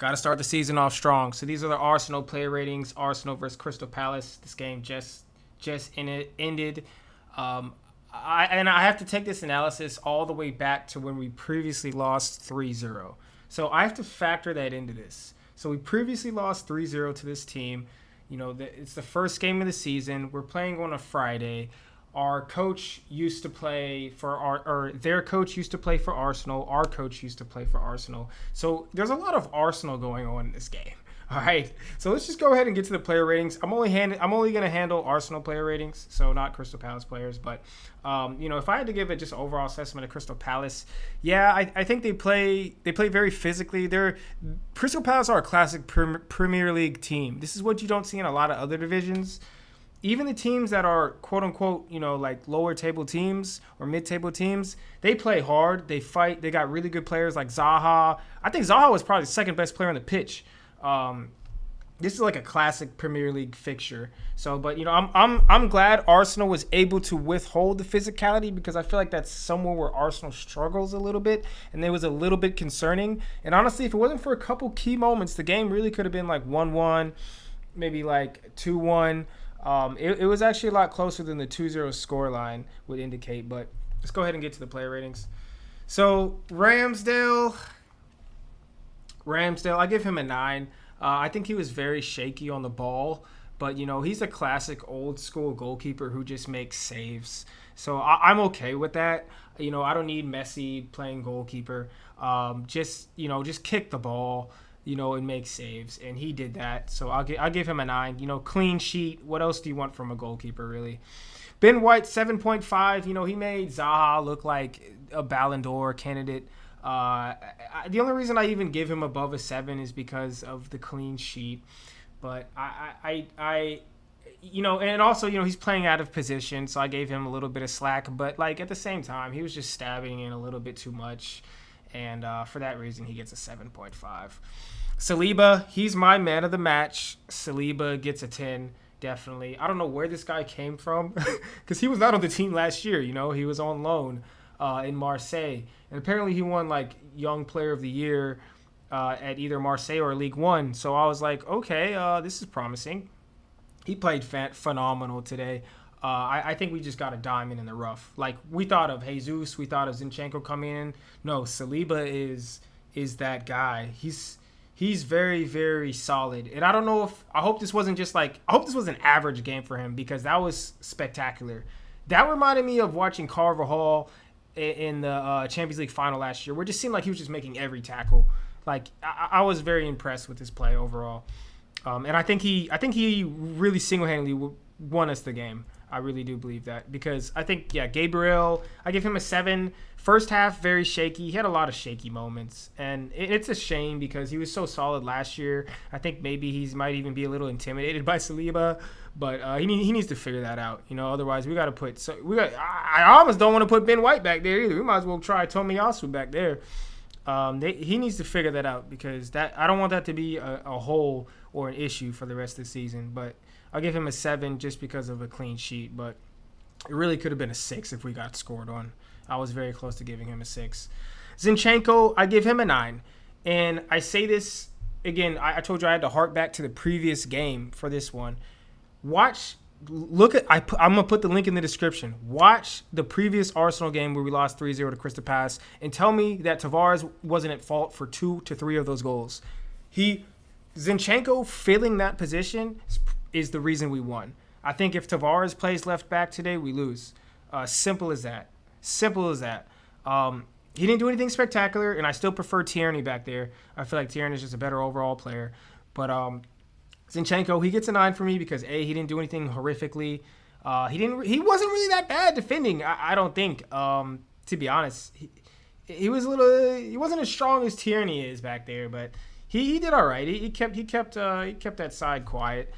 Got to start the season off strong. So these are the Arsenal player ratings. Arsenal versus Crystal Palace. This game just ended. I have to take this analysis all the way back to when we previously lost 3-0. So I have to factor that into this. So we previously lost 3-0 to this team. It's the first game of the season. We're playing on a Friday. Our coach used to play for their coach used to play for Arsenal. Our coach used to play for Arsenal. So there's a lot of Arsenal going on in this game. All right. So let's just go ahead and get to the player ratings. I'm only going to handle Arsenal player ratings, so not Crystal Palace players. But if I had to give it just an overall assessment of Crystal Palace, I think they play very physically. Crystal Palace are a classic Premier League team. This is what you don't see in a lot of other divisions. Even the teams that are quote unquote, like lower table teams or mid table teams, they play hard. They fight. They got really good players like Zaha. I think Zaha was probably the second best player on the pitch. This is like a classic Premier League fixture. So, but I'm glad Arsenal was able to withhold the physicality, because I feel like that's somewhere where Arsenal struggles a little bit, and it was a little bit concerning. And honestly, if it wasn't for a couple key moments, the game really could have been like 1-1, maybe like 2-1. It was actually a lot closer than the 2-0 scoreline would indicate. But let's go ahead and get to the player ratings. So Ramsdale, I give him a 9. I think he was very shaky on the ball, but he's a classic old school goalkeeper who just makes saves. So I'm okay with that. I don't need Messi playing goalkeeper. Just kick the ball, and make saves, and he did that. So I'll give him a 9. Clean sheet. What else do you want from a goalkeeper, really? Ben White, 7.5. He made Zaha look like a Ballon d'Or candidate. The only reason I even give him above a 7 is because of the clean sheet. But and also, he's playing out of position, so I gave him a little bit of slack. But like at the same time, he was just stabbing in a little bit too much, and for that reason, he gets a 7.5. Saliba, he's my man of the match. Saliba gets a 10. Definitely. I don't know where this guy came from, because he was not on the team last year. He was on loan in Marseille. And apparently he won like Young Player of the Year at either Marseille or League One. So I was like, okay, this is promising. He played phenomenal today. I think we just got a diamond in the rough. Like, we thought of Jesus, we thought of Zinchenko coming in. No, Saliba is that guy. He's very, very solid. And I don't know I hope this was an average game for him, because that was spectacular. That reminded me of watching Carvajal in the Champions League final last year, where it just seemed like he was just making every tackle. Like, I was very impressed with his play overall. And I think he really single-handedly won us the game. I really do believe that, because I think, Gabriel, I give him a 7. First half, very shaky. He had a lot of shaky moments, and it's a shame because he was so solid last year. I think maybe he might even be a little intimidated by Saliba, but he needs to figure that out. Otherwise we got to put. I almost don't want to put Ben White back there either. We might as well try Tomiyasu back there. He needs to figure that out, because I don't want that to be a hole or an issue for the rest of the season. But I'll give him a 7 just because of a clean sheet, but it really could have been a 6 if we got scored on. I was very close to giving him a 6. Zinchenko, I give him a 9. And I say this, again, I told you I had to hark back to the previous game for this one. I'm going to put the link in the description. Watch the previous Arsenal game where we lost 3-0 to Crystal Palace, and tell me that Tavares wasn't at fault for 2 to 3 of those goals. Zinchenko filling that position is the reason we won. I think if Tavares plays left back today, we lose. Simple as that. He didn't do anything spectacular, and I still prefer Tierney back there. I feel like Tierney is just a better overall player. But Zinchenko, he gets a 9 for me because he didn't do anything horrifically. He wasn't really that bad defending. I don't think. To be honest, he wasn't as strong as Tierney is back there, but he did all right. He kept that side quiet.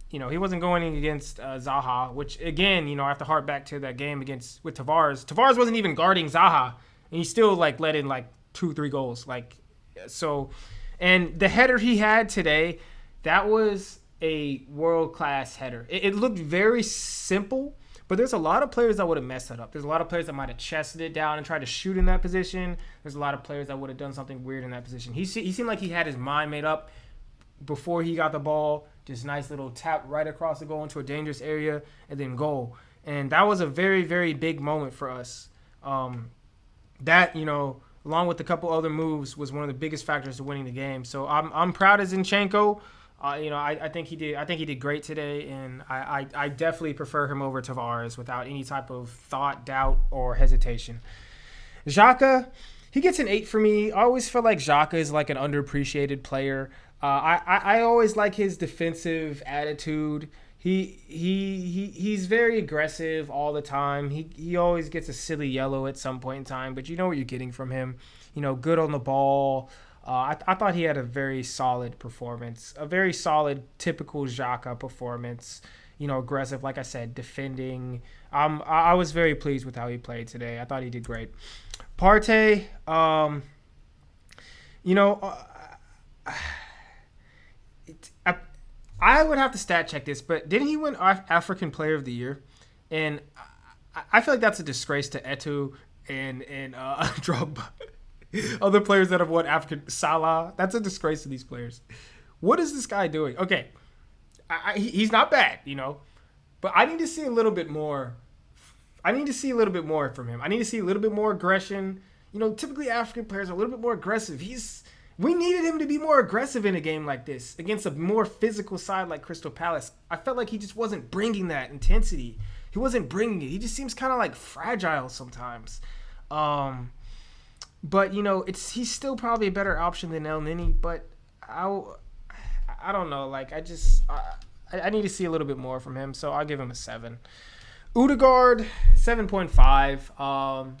He wasn't going in against Zaha, which, again, I have to hark back to that game with Tavares. Tavares wasn't even guarding Zaha, and he still let in 2-3 goals. And the header he had today, that was a world-class header. It looked very simple, But there's a lot of players that would have messed that up. There's a lot of players that might have chested it down and tried to shoot in that position. There's a lot of players that would have done something weird in that position. He seemed like he had his mind made up before he got the ball. Just nice little tap right across the goal into a dangerous area and then goal. And that was a very, very big moment for us. That, along with a couple other moves, was one of the biggest factors to winning the game. So I'm proud of Zinchenko. I think he did great today, and I definitely prefer him over Tavares without any type of thought, doubt, or hesitation. Xhaka, he gets an 8 for me. I always feel like Xhaka is like an underappreciated player. I always like his defensive attitude. He's very aggressive all the time. He always gets a silly yellow at some point in time, but you know what you're getting from him. Good on the ball. I thought he had a very solid performance, a very solid typical Xhaka performance. Aggressive, like I said, defending. I was very pleased with how he played today. I thought he did great. Partey, I would have to stat check this, but didn't he win African Player of the Year? And I feel like that's a disgrace to Eto'o and Drogba. Other players that have won African, Salah, that's a disgrace to these players. What is this guy doing? Okay, he's not bad, but I need to see a little bit more. I need to see a little bit more from him. I need to see a little bit more aggression. Typically African players are a little bit more aggressive. We needed him to be more aggressive in a game like this against a more physical side like Crystal Palace. I felt like he just wasn't bringing that intensity. He wasn't bringing it. He just seems kind of like fragile sometimes. But he's still probably a better option than El Nini. But I don't know. Like I need to see a little bit more from him. So I'll give him a 7. Odegaard 7.5.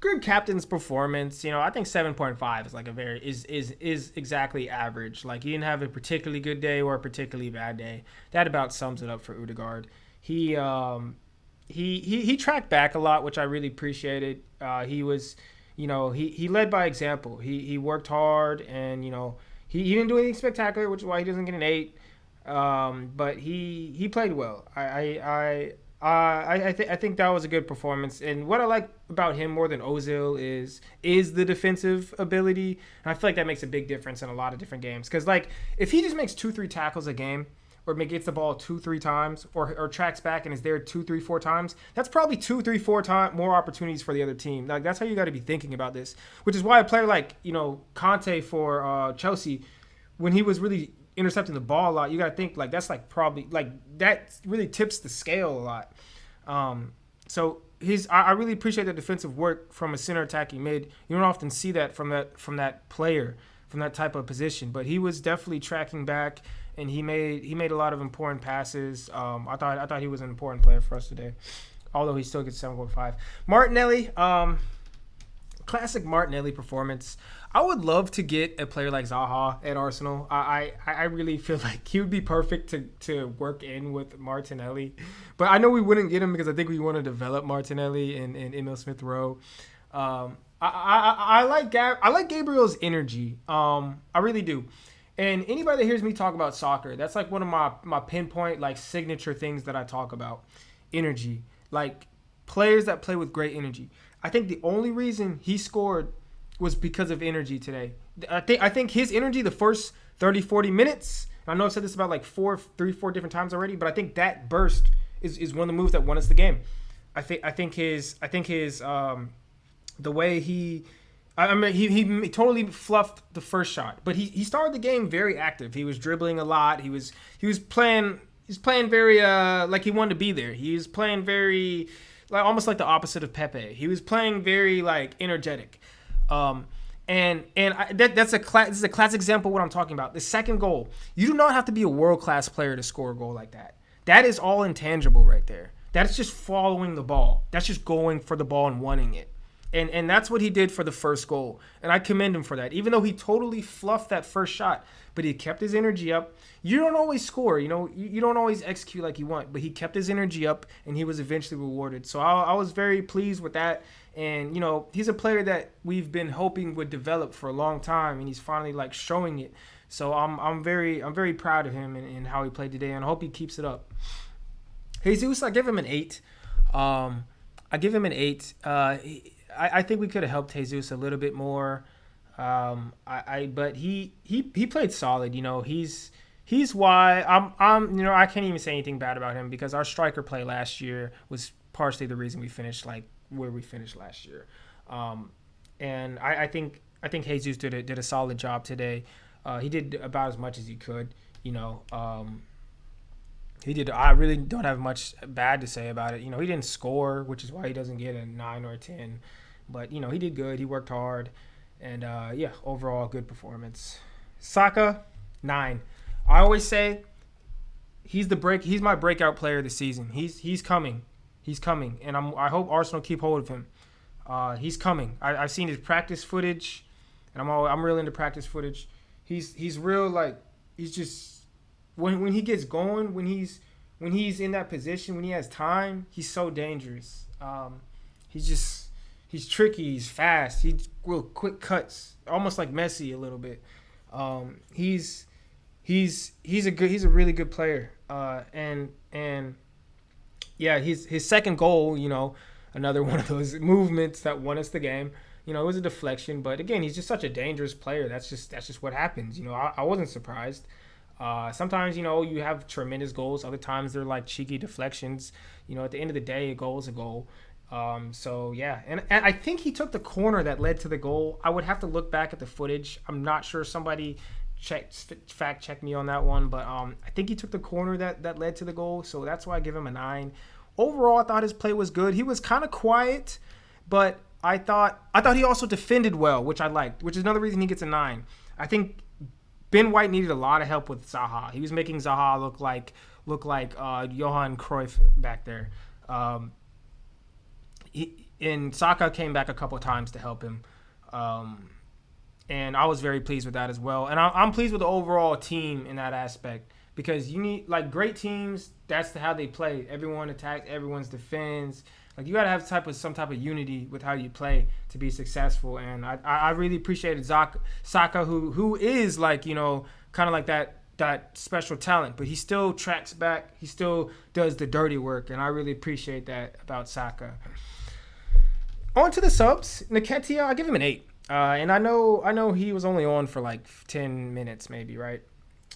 Good captain's performance. I think 7.5 is like is exactly average. Like he didn't have a particularly good day or a particularly bad day. That about sums it up for Odegaard. He tracked back a lot, which I really appreciated. He was, he led by example. He worked hard, and he didn't do anything spectacular, which is why he doesn't get an 8. But he played well. I think that was a good performance. And what I like about him more than Ozil is the defensive ability. And I feel like that makes a big difference in a lot of different games. Because, if he just makes 2-3 tackles a game, or gets the ball 2-3 times, or tracks back and is there 2-3-4 times, that's probably 2-3-4 times more opportunities for the other team. Like, that's how you got to be thinking about this. Which is why a player like, Conte for Chelsea, when he was really intercepting the ball a lot, you got to think that's probably that really tips the scale a lot. So I really appreciate the defensive work from a center attacking mid. You don't often see that from that player, from that type of position, but he was definitely tracking back, and he made a lot of important passes. I thought he was an important player for us today, although he still gets 7.5. Martinelli, classic Martinelli performance. I would love to get a player like Zaha at Arsenal. I really feel like he would be perfect to work in with Martinelli. But I know we wouldn't get him because I think we want to develop Martinelli and Emil Smith-Rowe. I like Gabriel's energy. I really do. And anybody that hears me talk about soccer, that's like one of my pinpoint signature things that I talk about. Energy. Like players that play with great energy. I think the only reason he scored was because of energy today. I think his energy the first 30, 40 minutes, I know I've said this about 4 different times already, but I think that burst is one of the moves that won us the game. I think his the way he totally fluffed the first shot, but he started the game very active. He was dribbling a lot. He was playing very like he wanted to be there. He was playing very almost like the opposite of Pepe. He was playing very energetic. This is a classic example of what I'm talking about. The second goal, you do not have to be a world-class player to score a goal like that. That is all intangible right there. That's just following the ball. That's just going for the ball and wanting it. And that's what he did for the first goal. And I commend him for that. Even though he totally fluffed that first shot, but he kept his energy up. You don't always score, you don't always execute like you want, but he kept his energy up and he was eventually rewarded. So I was very pleased with that. And, he's a player that we've been hoping would develop for a long time, and he's finally showing it. So I'm very proud of him and how he played today, and I hope he keeps it up. Jesus, I give him an 8. I give him an 8. I think we could have helped Jesus a little bit more. But he played solid. He's why I can't even say anything bad about him because our striker play last year was partially the reason we finished like where we finished last year. And I think Jesus did a solid job today. He did about as much as he could. He did. I really don't have much bad to say about it. He didn't score, which is why he doesn't get a 9 or a 10. But he did good. He worked hard, and overall good performance. Saka, 9. I always say he's my breakout player of the season. He's coming, and I hope Arsenal keep hold of him. He's coming. I've seen his practice footage, and I'm real into practice footage. He's real like he's just. When he gets going, when he's in that position, when he has time, he's so dangerous. He's tricky, he's fast, he's real quick cuts, almost like Messi a little bit. He's a really good player. His second goal, another one of those movements that won us the game. It was a deflection, but again, he's just such a dangerous player. That's just what happens. I wasn't surprised. Sometimes, you have tremendous goals. Other times they're like cheeky deflections. At the end of the day, a goal is a goal. And I think he took the corner that led to the goal. I would have to look back at the footage. I'm not sure. Somebody fact check me on that one. But I think he took the corner that led to the goal. So that's why I give him a 9. Overall, I thought his play was good. He was kind of quiet, but I thought he also defended well, which I liked, which is another reason he gets a 9. I think Ben White needed a lot of help with Zaha. He was making Zaha look like Johan Cruyff back there. And Saka came back a couple of times to help him. And I was very pleased with that as well. And I'm pleased with the overall team in that aspect because you need like great teams. That's how they play. Everyone attacks, everyone's defends. Like you gotta have some type of unity with how you play to be successful, and I really appreciated Saka, who is like kind of like that special talent, but he still tracks back, he still does the dirty work, and I really appreciate that about Saka. On to the subs, Nketiah, I give him an 8, and I know he was only on for like 10 minutes maybe, right?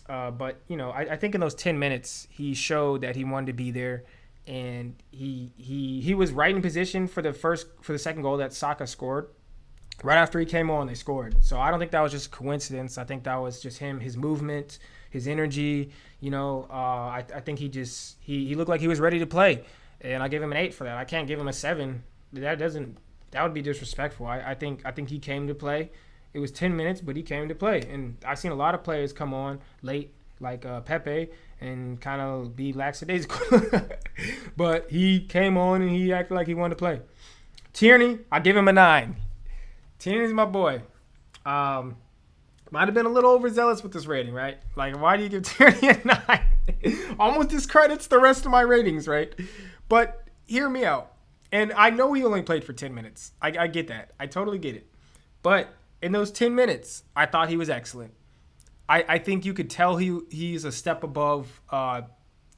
But I think in those 10 minutes he showed that he wanted to be there. And he was right in position for the second goal that Saka scored. Right after he came on, they scored. So I don't think that was just a coincidence. I think that was just him, his movement, his energy. I think he looked like he was ready to play, and I give him an 8 for that. I can't give him a 7. That would be disrespectful. I think he came to play. It was 10 minutes, but he came to play. And I've seen a lot of players come on late, like Pepe, and kind of be lackadaisical. But he came on and he acted like he wanted to play. Tierney, I give him a 9. Tierney's my boy. Might have been a little overzealous with this rating, right? Like, why do you give Tierney a 9? Almost discredits the rest of my ratings, right? But hear me out. And I know he only played for 10 minutes. I get that. I totally get it. But in those 10 minutes, I thought he was excellent. I think you could tell he's a step above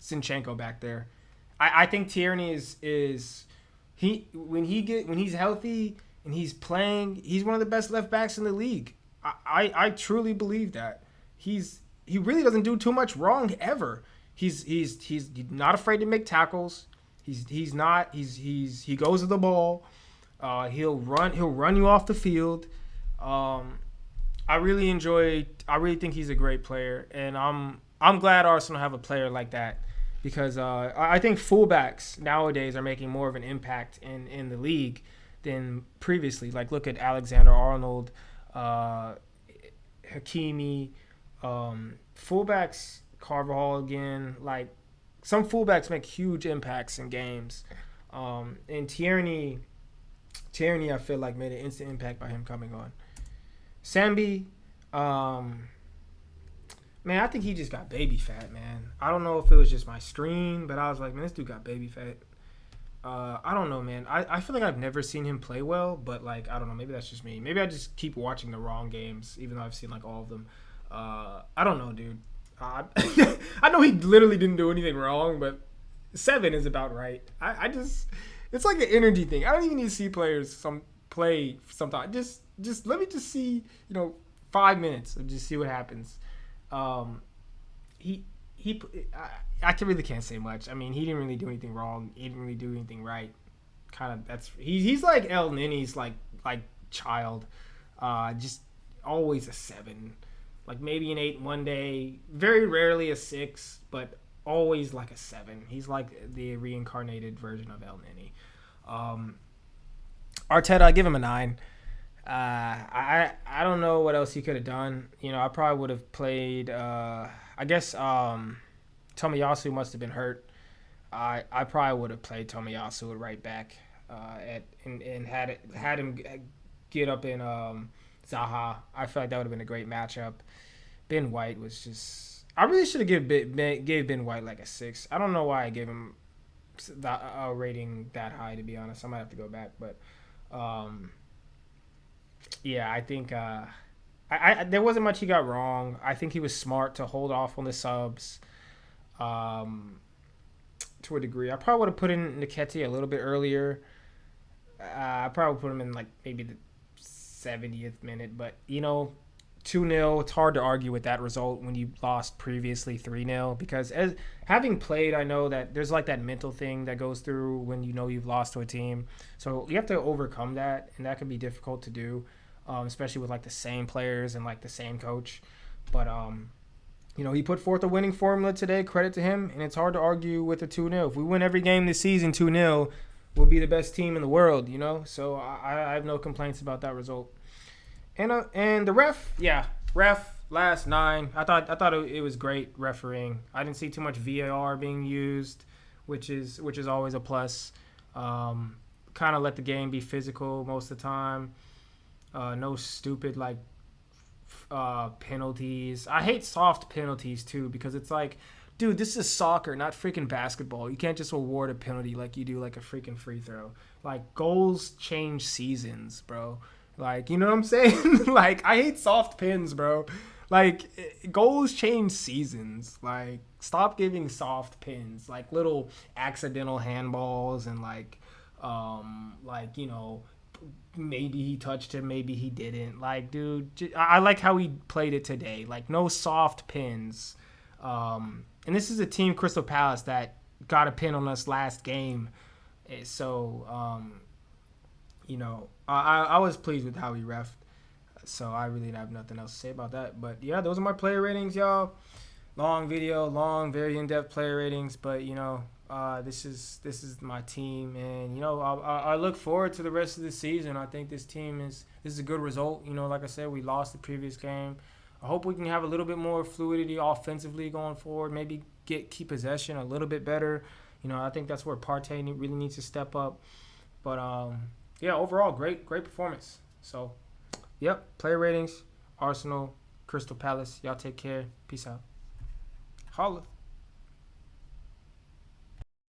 Zinchenko back there. I think Tierney is when he's healthy and he's playing, he's one of the best left backs in the league. I truly believe that. He really doesn't do too much wrong ever. He's not afraid to make tackles. He goes to the ball. He'll run you off the field. I really think he's a great player, and I'm glad Arsenal have a player like that because I think fullbacks nowadays are making more of an impact in the league than previously. Like look at Alexander-Arnold, Hakimi, fullbacks, Carvajal again. Like some fullbacks make huge impacts in games, and Tierney, I feel like made an instant impact by him coming on. Sambi, man, I think he just got baby fat, man. I don't know if it was just my screen, but I was like, man, this dude got baby fat. I don't know, man. I feel like I've never seen him play well, but like, I don't know. Maybe that's just me. Maybe I just keep watching the wrong games, even though I've seen like all of them. I don't know, dude. I know he literally didn't do anything wrong, but 7 is about right. I just it's like an energy thing. I don't even need to see players play sometimes. Just let me just see 5 minutes and just see what happens. Um, he I can really can't say much. I mean, he didn't really do anything wrong. He didn't really do anything right. Kind of that's he's like El Nini's like child. Just always a 7. Like maybe an 8 one day, very rarely a 6, but always like a 7. He's like the reincarnated version of El Nini. Arteta, I give him a 9. I don't know what else he could have done. I probably would have played. I guess Tomiyasu must have been hurt. I probably would have played Tomiyasu at right back, and had him get up in Zaha. I feel like that would have been a great matchup. Ben White was just. I really should have gave Ben White like a 6. I don't know why I gave him a rating that high, to be honest. I might have to go back, but yeah, I think there wasn't much he got wrong. I think he was smart to hold off on the subs to a degree. I probably would have put in Nketiah a little bit earlier. I probably put him in like maybe the 70th minute, but 2-0, it's hard to argue with that result when you lost previously 3-0, because as having played, I know that there's like that mental thing that goes through when you've lost to a team. So you have to overcome that, and that can be difficult to do, especially with like the same players and like the same coach. But he put forth a winning formula today, credit to him, and it's hard to argue with a 2-0. If we win every game this season 2-0, we'll be the best team in the world, So I have no complaints about that result. And the ref last 9. I thought it was great refereeing. I didn't see too much VAR being used, which is always a plus. Kind of let the game be physical most of the time. No stupid penalties. I hate soft penalties too, because it's like, dude, this is soccer, not freaking basketball. You can't just award a penalty like you do like a freaking free throw. Like, goals change seasons, bro. Like, you know what I'm saying? Like, I hate soft pins, bro. Like, goals change seasons. Like, stop giving soft pins. Like, little accidental handballs and maybe he touched him, maybe he didn't. Like, dude, I like how he played it today. Like, no soft pins. And this is a team, Crystal Palace, that got a pin on us last game. So, I was pleased with how he refed, so I really have nothing else to say about that. But yeah, those are my player ratings, y'all. Long video, very in-depth player ratings, but this is my team, and I look forward to the rest of the season. I think this is a good result. Like I said, we lost the previous game. I hope we can have a little bit more fluidity offensively going forward. Maybe keep possession a little bit better. I think that's where Partey really needs to step up. But yeah, overall, great performance. So, yep, player ratings, Arsenal, Crystal Palace. Y'all take care. Peace out. Holla.